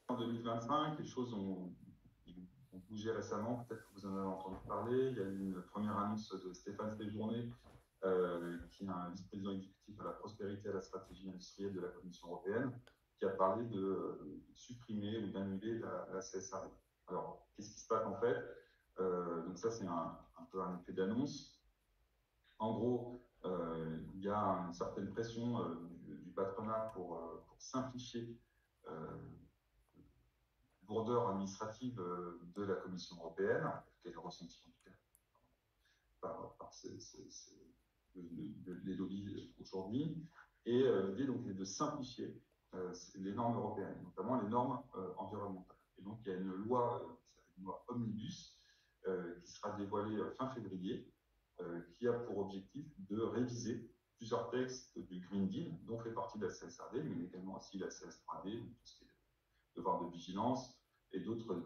En 2025, les choses ont bougé récemment, peut-être que vous en avez entendu parler. Il y a eu une première annonce de Stéphane Séjourné, qui est un vice-président exécutif à la prospérité et à la stratégie industrielle de la Commission européenne, qui a parlé de supprimer ou d'annuler la CSRD. Alors, qu'est-ce qui se passe en fait? Donc ça, c'est un peu un effet d'annonce. En gros, il y a une certaine pression du patronat pour simplifier lourdeur administrative de la Commission européenne, qu'elle ressentit en tout cas par les lobbies aujourd'hui. Et l'idée donc est de simplifier les normes européennes, notamment les normes environnementales. Et donc il y a une loi, qui s'appelle une loi Omnibus, qui sera dévoilée fin février, qui a pour objectif de réviser plusieurs textes du Green Deal, dont fait partie la CSRD, mais également aussi la CS3D, tout ce qui est devoir de vigilance, et d'autres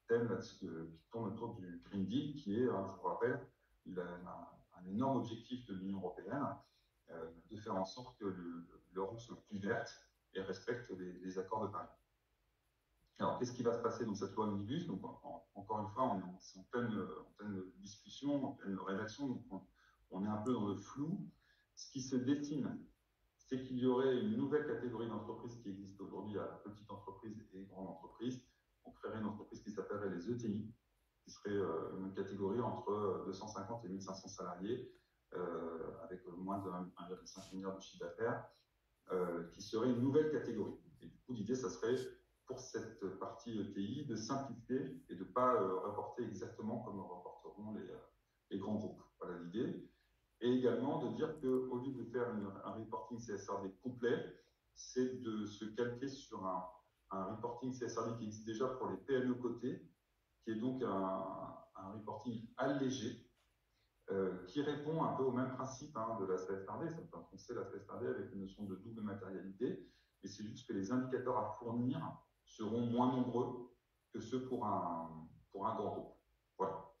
thèmes qui tournent autour du Green Deal, qui est, je vous rappelle, un énorme objectif de l'Union européenne, de faire en sorte que l'Europe soit plus verte et respecte les accords de Paris. Alors, qu'est-ce qui va se passer dans cette loi Omnibus? Donc, encore une fois, on est en pleine discussion, en pleine rédaction, donc on est un peu dans le flou. Ce qui se dessine, c'est qu'il y aurait une nouvelle catégorie d'entreprises qui existe aujourd'hui, à petite entreprise et grande entreprise. On créerait une entreprise qui s'appellerait les ETI, qui serait une catégorie entre 250 et 1500 salariés, avec moins de 1,5 milliard de chiffre d'affaires, qui serait une nouvelle catégorie. Et du coup, l'idée, ça serait pour cette partie ETI de simplifier et de ne pas reporter exactement comme reporteront les grands groupes. Voilà l'idée. Et également de dire qu'au lieu de faire un reporting CSRD complet, c'est de se calquer sur un reporting CSRD qui existe déjà pour les PME cotées, qui est donc un reporting allégé, qui répond un peu au même principe de la CSRD. Ça peut penser la CSRD avec une notion de double matérialité, mais c'est juste que les indicateurs à fournir seront moins nombreux que ceux pour un grand groupe. Voilà.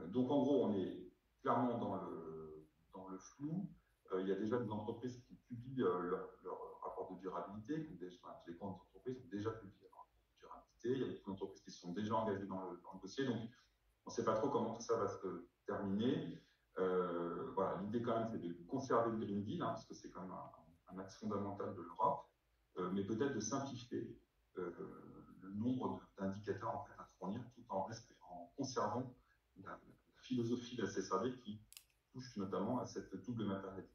Donc en gros, on est clairement dans le flou. Il y a déjà des entreprises qui publient leur rapport de durabilité, les grandes entreprises ont déjà publié leur rapport de durabilité. Il y a beaucoup d'entreprises qui sont déjà engagées dans le dossier. Donc on ne sait pas trop comment tout ça va se terminer. Voilà, l'idée quand même, c'est de conserver le Green Deal, parce que c'est quand même un axe fondamental de l'Europe, mais peut-être de simplifier le nombre d'indicateurs en fait, à fournir, tout en conservant la philosophie de la CSRD qui touche notamment à cette double matérialité.